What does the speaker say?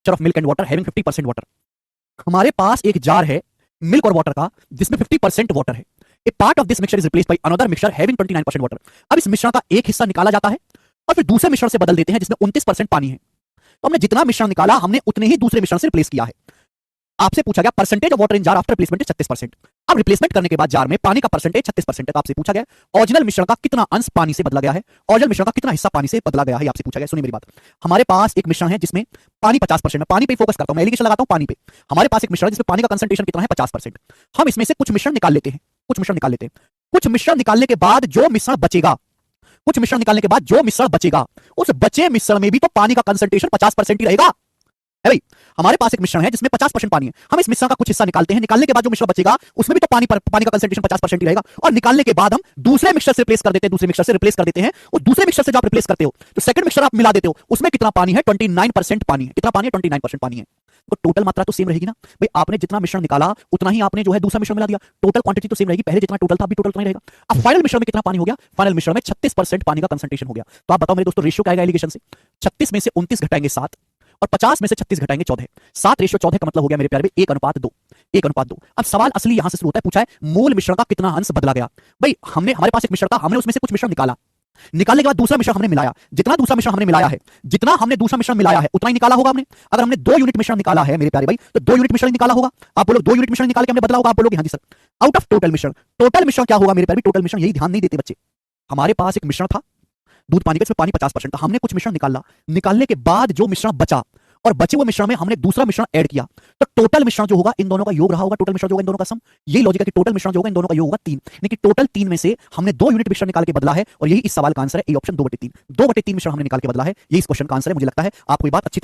Mixture of milk and water having 50% water. हमारे पास एक jar है मिल्क और वाटर का जिसमें 50% वाटर है। A part of this mixture is replaced by another mixture having 29% water. अब इस मिश्रण का एक हिस्सा निकाला जाता है और फिर दूसरे मिश्रण से बदल देते हैं जिसमें 29% पानी है। तो हमने जितना मिश्रण निकाला हमने उतने ही दूसरे मिश्रण से रिप्लेस किया है। आपसे पूछा गया percentage of water in jar after replacement is 36%। अब रिप्लेसमेंट करने के बाद जार में पानी का परसेंटेज 36% है। तो आपसे पूछा गया ओरिजिनल मिश्रण का कितना अंश पानी से बदला गया है, ओरिजिनल मिश्रण का कितना हिस्सा पानी से बदला गया है, आपसे पूछा गया। सुनिए मेरी बात, हमारे पास एक मिश्रण है जिसमें पानी 50% है। पानी पे फोकस करता हूं मैं, एलिगेशन लगाता हूं पानी पे। हमारे पास एक मिश्रण है जिसमें पानी का कंसंट्रेशन कितना है 50%। हम इसमें से कुछ मिश्रण निकाल लेते हैं, कुछ मिश्रण निकाल लेते हैं। कुछ मिश्रण निकालने के बाद जो मिश्रण बचेगा, कुछ मिश्रण निकालने के बाद जो मिश्रण बचेगा उस बचे मिश्रण में भी तो पानी का कंसंट्रेशन 50% ही रहेगा है भाई। हमारे पास एक मिश्रण है जिसमें 50% पानी है। हम इस मिश्रण का कुछ हिस्सा निकालते हैं, निकालने के बाद जो मिश्रण बचेगा उसमें भी तो पानी का कंसंट्रेशन 50% ही रहेगा। और निकालने के बाद हम दूसरे मिक्सचर से रिप्लेस कर देते हैं, दूसरे मिक्सचर से रिप्लेस कर देते हैं। और दूसरे मिक्सचर से जब आप रिप्लेस करते हो तो सेकंड मिक्सचर आप मिला देते हो, उसमें कितना पानी है 29% पानी है। कितना पानी है 29% पानी है। तो टोटल मात्रा तो सेम रहेगी ना भाई। आपने जितना मिश्रण निकाला उतना ही आपने जो है दूसरा मिश्रण मिला दिया, टोटल क्वांटिटी तो सेम रहेगी। पहले जितना टोटल था अभी टोटल उतना ही रहेगा। अब फाइनल मिश्रण में कितना पानी हो गया, फाइनल मिश्रण में 36% पानी का कंसंट्रेशन हो गया। तो आप बताओ मेरे दोस्तों रेशियो क्या आएगा एलिगेशन से? 36 में से 29 घटाएंगे 7 और 50 में से 36 घटाएंगे 14। 7:14 का मतलब हो गया मेरे प्यारे 1:2, 1:2। अब सवाल असली यहां से शुरू होता है, पूछा है मूल मिश्रण का कितना अंश बदला गया। भाई हमारे पास एक मिश्रण था, हमने उसमें से कुछ मिश्रण निकाला, निकालने के बाद दूसरा मिश्रण हमने मिलाया। जितना दूसरा मिश्रण हमने मिलाया है, जितना हमने दूसरा मिश्रण मिलाया है उतना ही निकाला होगा हमने। अगर हमने 2 यूनिट मिश्रण निकाला है मेरे प्यारे भाई तो 2 यूनिट मिश्रण निकाला होगा। आप बोलो 2 यूनिट मिश्रण निकाल के हमने बदला होगा, आप बोलोगे हां जी सर। आउट ऑफ टोटल मिश्रण, टोटल मिश्रण क्या होगा मेरे प्यारे? टोटल मिश्रण, यही ध्यान नहीं देते बच्चे। हमारे पास एक मिश्रण था दूध पानी का, इसमें पानी 50% था। हमने कुछ मिश्रण निकाला, निकालने के बाद जो मिश्रण बचा और बचे हुए मिश्रण में हमने दूसरा मिश्रण ऐड किया, तो टोटल मिश्रण जो होगा इन दोनों का योग रहा होगा। टोटल मिश्रण जो होगा इन दोनों का सम। यही लॉजिक है कि टोटल मिश्रण जो होगा इन दोनों का योग होगा 3। लेकिन टोटल 3 में से हमने 2 यूनिट मिश्रण निकाल के बदला है और यही इस सवाल का आंसर है। A option 2/3। 2/3 मिश्रण हमने निकाल के बदला है, यही इस क्वेश्चन का आंसर है। मुझे लगता है आपको ये बात अच्छी